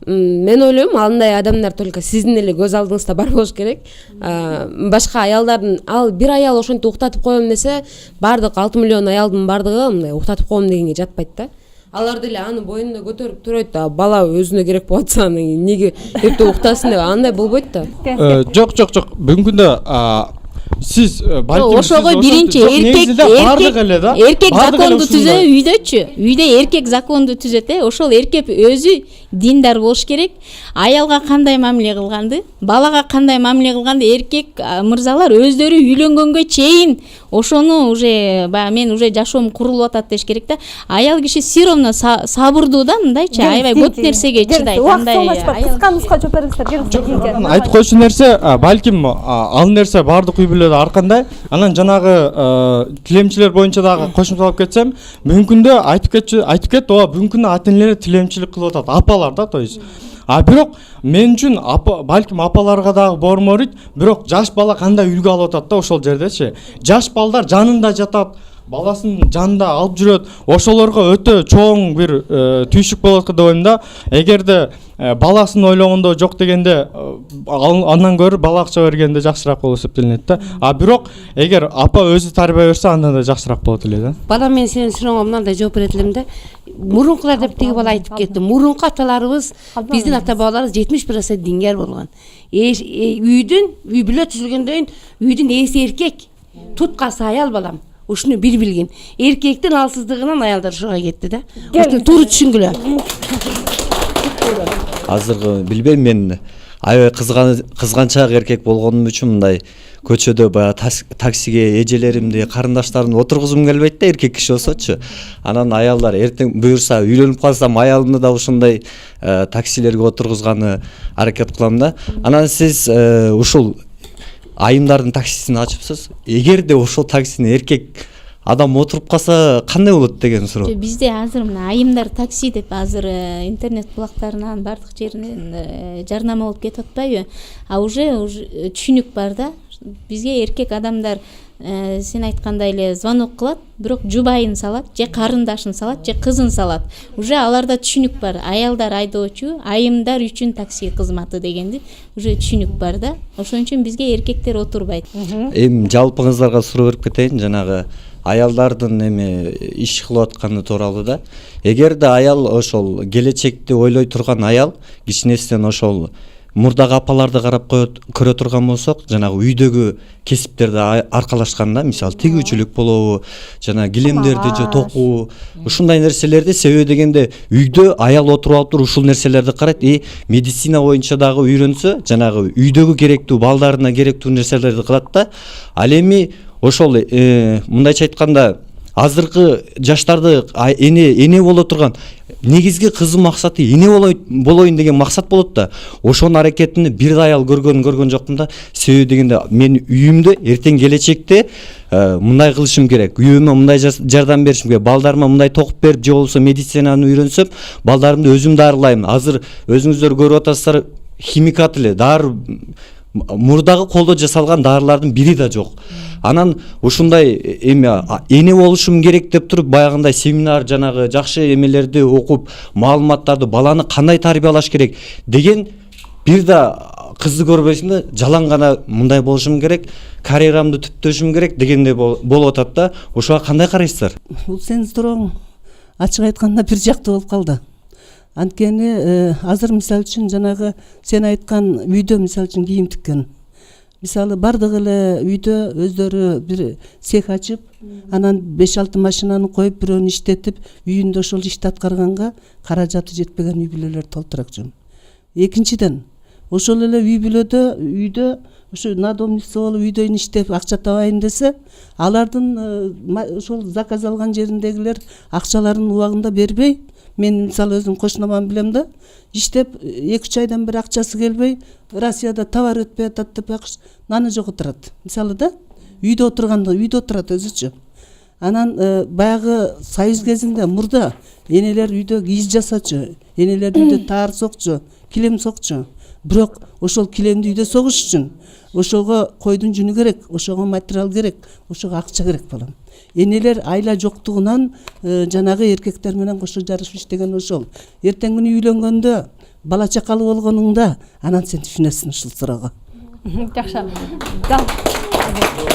Мен ойлойм, андай адамдар только сиздин эле көз алдыңызда бар болуш керек. Башка аялдардын, ал бир аял ошентип уктатып коем десе, бардык 6 миллион аялдын бардыгы мындай уктатып коем дегенге жатпайт да. Алар деле аны боюнда көтөрүп турат да, бала өзүнө керек болуп атса неге эптеп уктасын деп, андай болбойт да. Жок. Бүгүнкү күндө сиз балким ошого биринчи эркек законду түзө, үйдө эркек законду түзөт, ошол эркек өзү диндар болуш керек. Аялга кандай мамиле кылганды, балага кандай мамиле кылганды эркек мырзалар өздөрү үйлөнгөнгө чейин ошону уже баягы мен уже жашоом курулуп атат деш керек да. Аял киши все равно сабырдуу да, мындайчы, аябай көп нерсеге чыдайт. Кыска нуска жооп бериңиздер. Айтып койчу нерсе, балким ал нерсе бардык үй бүлөдө ар кандай. Анан жанагы тилемчилер боюнча дагы кошумчалап кетсем, бүгүнкү күндө айтып кетти, бүгүнкү күндө ата энелер тилемчилик кылып атат, апалар да, то есть. Бирок мен үчүн балким апаларга дагы борморит, бирок жаш бала кандай үлгү алып атат да ошол жердечи. Жаш балдар жанында жатат, баласын жанында алып жүрөт. Ошолорго өтө чоң бир түйшүк болот деп ойлойм да. Эгерде баласын ойлогондо жок дегенде, андан көрө бала акча бергенде жакшыраак болуп эсептелинет да. Бирок эгер апа өзү тарбия берсе, андан да жакшыраак болот эле да. Бала, мен сенин сурооңо мындай жооп берет элем да. Мурункулар деп тиги бала айтып кетти. Мурунку аталарыбыз, биздин ата бабаларыбыз 70% дингер болгон. Үй бүлө түзүлгөндөн үйдүн ээси эркек, туткасы аял балам. Ушуну бир билгин. Эркектин алсыздыгынан аялдар ушуга кетти да. Ушуну туура түшүнгүлө. Азыркы билбейм, мен аябай кызганчаак эркек болгонум үчүн мындай көчөдө баягы таксиге эжелеримди, карындаштарымды отургузум келбейт да, эркек киши болсочу. Анан аялдар эртең буюрса үйлөнүп калсам аялымды да ушундай таксилерге отургузганы аракет кылам да. Анан сиз ушул айымдардын таксисин ачыпсыз. Эгерде ошол таксини эркек адам отуруп калса кандай болот деген суроо. Бизде азыр мына айымдар такси деп азыр интернет булактарынан бардык жеринен жарнама болуп кетип атпайбы? Уже түшүнүк бар да. Бизге эркек адамдар сен айткандай эле звонок кылат, бирок жубайын салат, же карындашын салат, же кызын салат. Уже аларда түшүнүк бар. Аялдар айдоочу, айымдар үчүн такси кызматы дегенди уже түшүнүк бар да. Ошон үчүн бизге эркектер отурбайт. Эми жалпыңыздарга суроо берип кетейин, жанагы аялдардын иш кылып атканы тууралуу да. Эгерде аял ошол келечекти ойлой турган аял кичинесинен ошол мурдагы апаларды карап көрө турган болсок, жанагы үйдөгү кесиптерди аркалашканда, мисалы тигүүчүлүк болобу, жана килемдерди же токуу, ушундай нерселерди себеби дегенде үйдө аял отуруп алып туруп ушул нерселерди карайт, медицина боюнча дагы үйрөнсө, жанагы үйдөгү керектүү, балдарына керектүү нерселерди кылат да. Ал эми ошол мындайча айтканда азыркы жаштарды эне боло турган негизги кызы максаты эне болоюн деген максат болот да. Ошонун аракетин бир аял көргөн жокмун да. Себеби дегенде мен үйүмдө эртең келечекте мындай кылышым керек, үйүмө мындай жардам беришим керек, балдарыма мындай токуп берип же болбосо медицинаны үйрөнсөм, балдарымды өзүм дарылайм. Азыр өзүңүздөр көрүп атасыздар, химикат эле дары, мурдагы колдо жасалган дарылардын бири да жок. Анан ушундай эне болушум керек деп туруп баягындай семинар, жанагы жакшы эмелерди окуп, маалыматтарды, баланы кандай тарбиялаш керек деген бир да кызды көрбөйсүң да, жалаң гана мындай болушум керек, карьерамды түптөшүм керек дегенде болуп атат да. Ошого кандай карайсыздар? Бул сенин сурооң ачык айтканда бир жактуу болуп калды. Анткени азыр мисалы үчүн жанагы сен айткан үйдө мисалы үчүн кийим тиккен. мисалы бардык эле үйдө өздөрү бир цех ачып, анан 5-6 машинаны коюп, бирөөнү иштетип, үйүндө ошол ишти аткарганга каражаты жетпеген үй бүлөлөр толтураак жөн. Экинчиден, ошол эле үй бүлөдө үйдө ошо надомница болуп үйдөн иштеп акча табайын десе, алардын ошол заказ алган жериндегилер акчаларын убагында бербей, мен мисалы өзүм кошунаман билем да, иштеп 2-3 айдан бери акчасы келбей, Россияда товар өтпөй атат деп наны жок отурат. Мисалы да, үйдө отурат өзүчө. Анан баягы союз кезинде мурда энелер үйдө кийиз жасачу, энелер үйдө таар сокчу, килем сокчу. Бирок ошол килемди үйдө согуш үчүн ошого койдун жүнү керек, ошого материал керек, ошого акча керек болот. Энелер айла жоктугунан жанагы эркектер менен кошо жарышып иштеген ошол. Эртең күнү үйлөнгөндө, бала чакалуу болгонуңда, анан сен түшүнөсүң ушул суроого. Жакшы.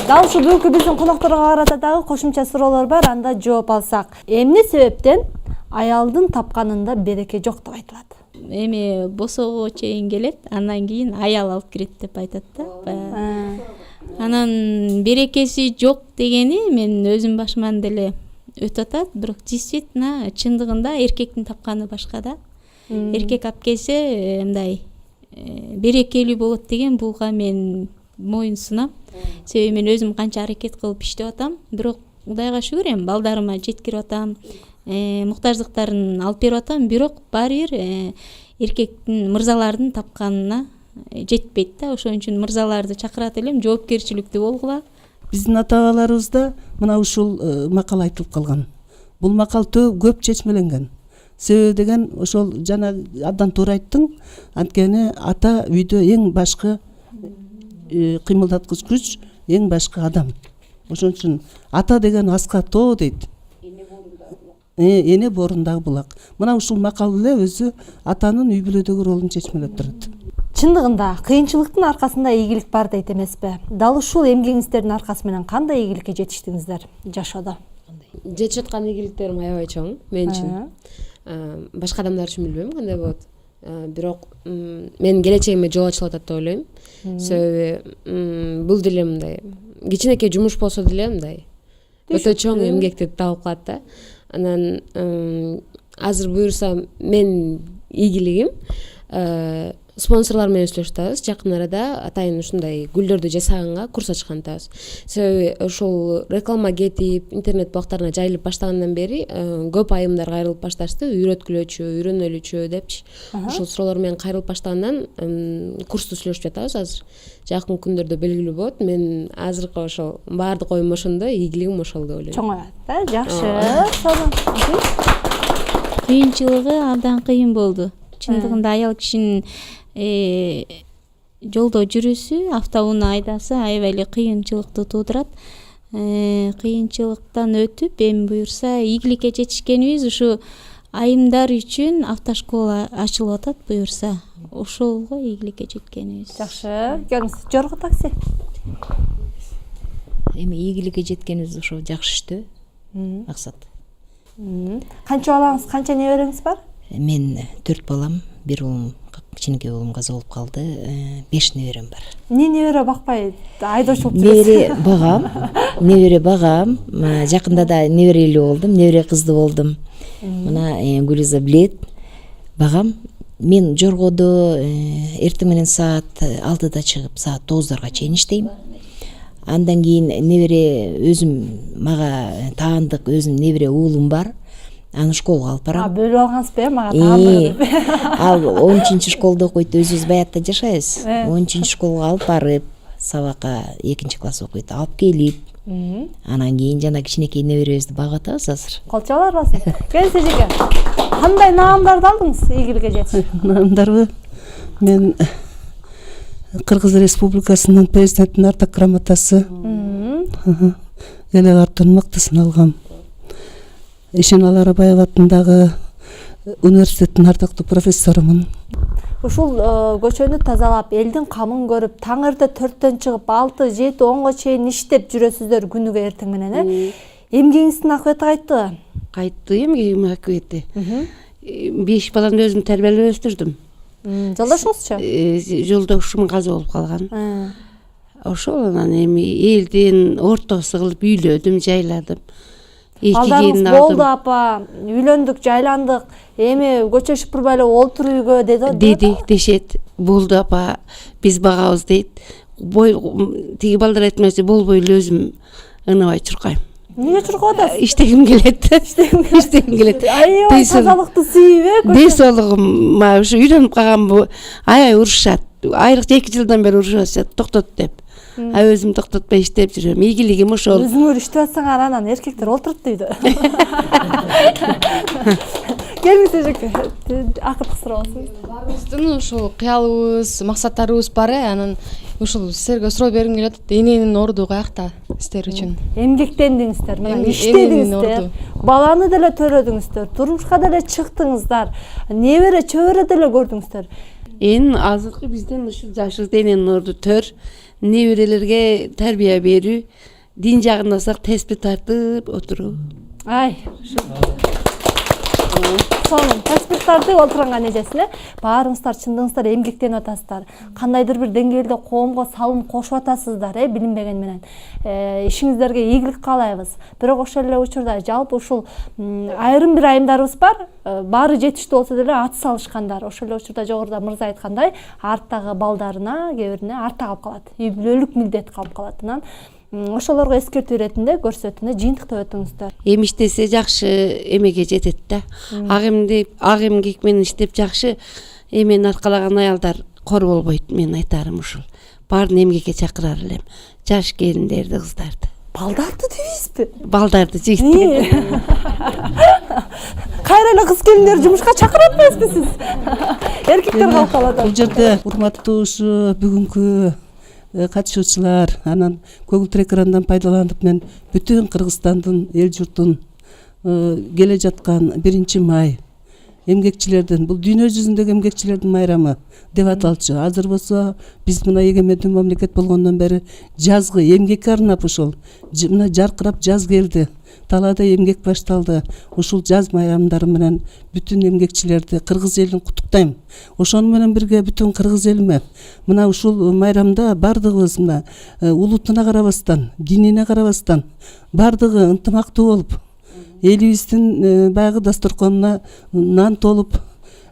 Дал ушу бүгүнкү биздин конокторго карата дагы кошумча суроолор бар, анда жооп алсак. Эмне себептен аялдын тапканында береке жок деп айтылат? Эми босоого чейин келет, андан кийин аял алып кирет деп айтат да. Анан берекеси жок дегени мен өзүм башыман деле өтүп атат, бирок действительно чындыгында эркектин тапканы башка да. Эркек алып келсе мындай берекелүү болот деген буга мен моюн сунам. Себеби мен өзүм канча аракет кылып иштеп атам, бирок Кудайга шүгүр, эми балдарыма жеткирип атам, муктаждыктарын алып берип атам, бирок баары бир эркектин мырзалардын тапканына жетпейт да. Ошон үчүн мырзаларды чакырат элем, жоопкерчиликтүү болгула. Биздин ата-бабаларыбызда мына ушул макал айтылып калган. Бул макал көп чечмеленген. Себеби деген ошол жана абдан туура айттың, анткени ата үйдө эң башкы кыймылдаткыч күч, эң башкы адам. Ошон үчүн ата деген аска тоо дейт. Эне борундагы булак. Мына ушул макал эле өзү атанын үй бүлөдөгү ролун чечмелеп турат. Чындыгында кыйынчылыктын аркасында ийгилик бар дейт эмеспи? Дал ушул эмгегиңиздердин аркасы менен кандай ийгиликке жетиштиңиздер жашоодо? Жетип аткан ийгиликтерим аябай чоң мен үчүн. Башка адамдар үчүн билбейм кандай болот. Бирок менин келечегиме жол ачылып атат деп ойлойм. Себеби бул деле мындай кичинекей жумуш болсо деле мындай өтө чоң эмгекти табып калат да. Анан азыр буюрса мен ийгилигим спонсорлор менен сүйлөшүп атабыз. Жакын арада атайын ушундай гүлдөрдү жасаганга курс ачкан атабыз. Себеби ошол реклама кетип, интернет бактарына жайылып баштагандан бери көп айымдар кайрылып башташты, үйрөткүлөчү, үйрөнөлүчү депчи. Ошол суроолор менен кайрылып баштагандан курсту сүйлөшүп жатабыз азыр. Жакын күндөрдө белгилүү болот. Мен азыркы ошол баардык оюм ошондо, ийгилигим ошол деп ойлойм. Чоң да, жакшы. Кыйынчылыгы абдан кыйын болду. Чындыгында аял кишинин жолдо жүрүүсү, автоунаа айдасы аябай эле кыйынчылыкты туудурат. Кыйынчылыктан өтүп, эми буюрса ийгиликке жетишкенибиз ушу айымдар үчүн автошкола ачылып атат буюрса. Ошолго ийгиликке жеткенибиз. Жакшы. Келиңиз, жорго такси. Эми ийгиликке жеткенибиз ошо жакшы иштөө. Максат. Канча балаңыз, канча небереңиз бар? Мен 4 балам, бир уулум, кичинекей уулум каза болуп калды, 5 неберем бар. Эмне небере бакпай айдоочулук жүрөсүз? Небере багам, жакында да неберелүү болдум, небере кызды болдум. Мына Гүлиза билет, багам. Мен Жоргодо эртең менен саат 6-да чыгып, саат 9-дарга чейин иштейм. Андан кийин небере өзүм мага таандык өзүм небере уулум бар. Аны школга алып барам. Бөлүп алгансызбы, мага таандык. Ал 10-чы школдо окуйт, өзүбүз Баятта жашайбыз. 10-чы школга алып барып, сабакка 2-чы класс окуйт, алып келип, анан кийин жана кичинекей неберебизди багып атабыз азыр. Кол чалар басып. Келиңиз эжеке. Кандай наамдарды алдыңыз ийгиликке жетиш? Наамдарбы? Мен Кыргыз Республикасынын президентинин ардак грамотасы, элек артын мыктысын алгам. Эшеналы Арабаев атындагы университеттин ардактуу профессорумун. Ушул көчөнү тазалап, элдин камын көрүп, таң эрте 4-төн чыгып 6-7-10го чейин иштеп жүрөсүздөр күнүгө эртең менен, эмгегиңиздин акыбети кайтты? Кайтты эмгегим акыбети. 5 баланы өзүм тарбиялап өстүрдүм. Жолдошуңузчу? Жолдошум каза болуп калган. ошол анан эми элдин ортосу кылып үйлөдүм, жайладым. Балдарыңыз болду апа, үйлөндүк, жайландык, эми көчө шупурбай эле олтур үйгө деди, дешет. Болду апа, биз багабыз дейт. Тиги балдар айтмачы болбой эле өзүм ынабай чуркайм. Эмне чуркап атасыз? Иштегим келет. Иштегим келет. Аябай тазалыкты сүйүп Дей соолугум ушу үйлөнүп калган аябай урушат. Айрыкча 2 жылдан бери урушат, токтот деп. Өзүм токтотпой иштеп жүрөм. Ийгилигим ошол. Өзүңөр иштеп атсаңар анан эркектер олтуруп үйдө. Келиңиз эжеке, акыркы суроосуңуз. Баарыбыздын ушул кыялыбыз, максаттарыбыз бар анан ушул силерге суроо бергим келип атат. Эненин орду каякта сиздер үчүн? Эмгектендиңиздер, мына иштедиңиздер, баланы деле төрөдүңүздөр, турмушка деле чыктыңыздар, небере чөбөрө деле көрдүңүздөр. Азыркы бизден ушул жашыбызда эненин орду төр, неберелерге тарбия берүү, дин жагын алсак теспи тартып отуруу. Сонун, теспи тартып отурган эжесине баарыңыздар чындыгыңыздар эмгектенип атасыздар. Кандайдыр бир деңгээлде коомго салым кошуп атасыздар, билинбеген менен. Ишиңиздерге ийгилик каалайбыз. Бирок ошол эле учурда жалпы ушул айрым бир айымдарыбыз бар, баары жетиштүү болсо деле ат салышкандар. Ошол эле учурда жогоруда мырза айткандай, арттагы балдарына, кээ бирине артта калып калат. Үй бүлөлүк милдет калып калат. Анан ошолорго эскертүү иретинде көрсөтүүнү жыйынтыктап өтүңүздөр. Эми иштесе жакшы эмеге жетет да. Ак эмгек менен иштеп жакшы эмени аркалаган аялдар кор болбойт. Мен айтарым ушул. Баарын эмгекке чакырар элем. Жаш келиндерди, кыздарды. Балдарды дейбизби? Балдарды, жигиттерди. Кайра эле кыз келиндер жумушка чакырып атпайсызбы сиз? Эркектер калып калат. Бул жерде урматтуу ушу бүгүнкү катышуучулар, анан көгүлтүр экрандан пайдаланып мен бүтүн Кыргызстандын эл журтун келе жаткан 1-май эмгекчилердин, бул дүйнө жүзүндөгү эмгекчилердин майрамы деп аталчу. Азыр болсо биз мына эгемендүү мамлекет болгондон бери жазгы эмгекке арнап ушул мына жаркырап жаз келди. Талаада эмгек башталды. Ушул жаз майрамдары менен бүтүн эмгекчилерди, кыргыз элин куттуктайм. Ошону менен бирге бүтүн кыргыз элиме мына ушул майрамда бардыгыбыз мына улутуна карабастан, динине карабастан бардыгы ынтымактуу болуп, элибиздин баягы дасторконуна нан толуп,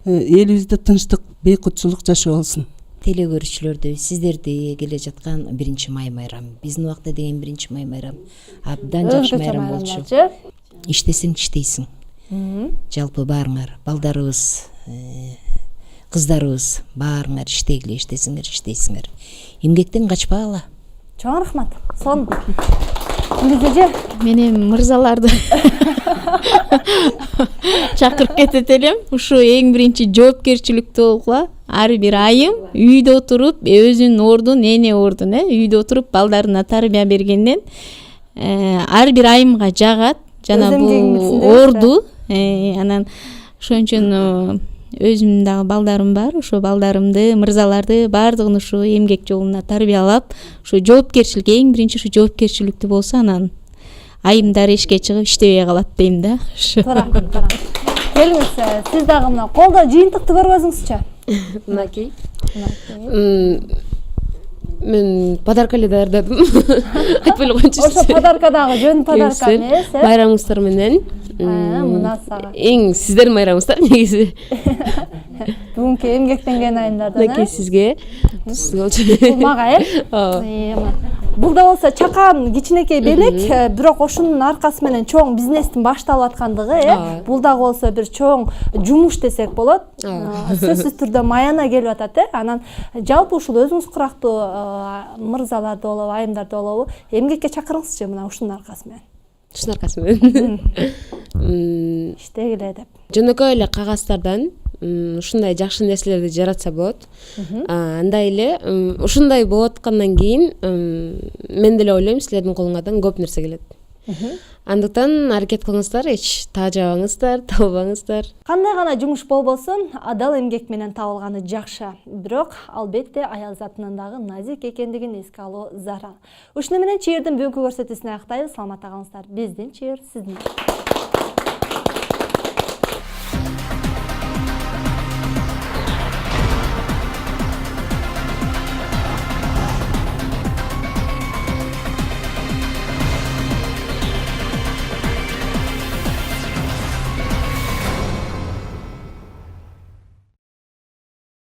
элибизде тынчтык, бейкутчулук жашоо болсун. Телекөрүүчүлөрдү сиздерди келе жаткан 1-май майрамы, биздин убакта деген 1-май майрамы абдан жакшы майрам болчу. Иштесең иштейсиң. Жалпы баарыңар, балдарыбыз, кыздарыбыз, баарыңар иштегиле, иштесиңер. Эмгектен качпагыла. Чоң рахмат. Сон. Эже, мен эми мырзаларды чакырып кетет элем. Ушу эң биринчи жоопкерчиликтүү болгула. Ар бир айым үйдө отуруп, өзүнүн ордун, эне ордун, үйдө отуруп балдарына тарбия бергенден ар бир айымга жагат жана бул орду. Анан ошон үчүн өзүмдүн дагы балдарым бар. Ошо балдарымды, мырзаларды баардыгын ушу эмгек жолуна тарбиялап, ушу жоопкерчилик эң биринчи ушу жоопкерчиликтүү болсо, анан айымдар эшикке чыгып иштебей калат дейм да. Туура. Келиңиз, сиз дагы мына колдо жыйынтыкты көрбөзүңүзчү? Мынакей. Мен подарка эле даярдадым. Айтпай эле коеюнчу. Ошо подарка дагы жөн подарка эмес, Майрамыңыздар менен. Мына сага. Эң сиздердин майрамыңыздар негизи. Бүгүнкү эмгектенген айымдардан. Мынакей сизге. Мага, Бул да болсо чакан кичинекей белек, бирок ошонун аркасы менен чоң бизнестин башталып аткандыгы, бул дагы болсо бир чоң жумуш десек болот. Сөзсүз түрдө маяна келип атат, Анан жалпы ушул өзүңүз курактуу мырзаларды болобу, айымдарды болобу, эмгекке чакырыңызчы мына ушунун аркасы менен. Ушунун аркасы менен. Иштегиле деп. Жөнөкөй эле кагаздардан ушундай жакшы нерселерди жаратса болот. Андай эле ушундай болуп аткандан кийин мен деле ойлойм силердин колуңардан көп нерсе келет. Андыктан аракет кылыңыздар, эч таажабаңыздар, табылбаңыздар. Кандай гана жумуш болбосун, адал эмгек менен табылганы жакшы. Бирок албетте аял затынын дагы назик экендигин эске алуу зарыл. Ушуну менен чыйырдын бүгүнкү көрсөтүүсүн аяктайбыз. Саламатта калыңыздар. Биздин чыйыр сиздин.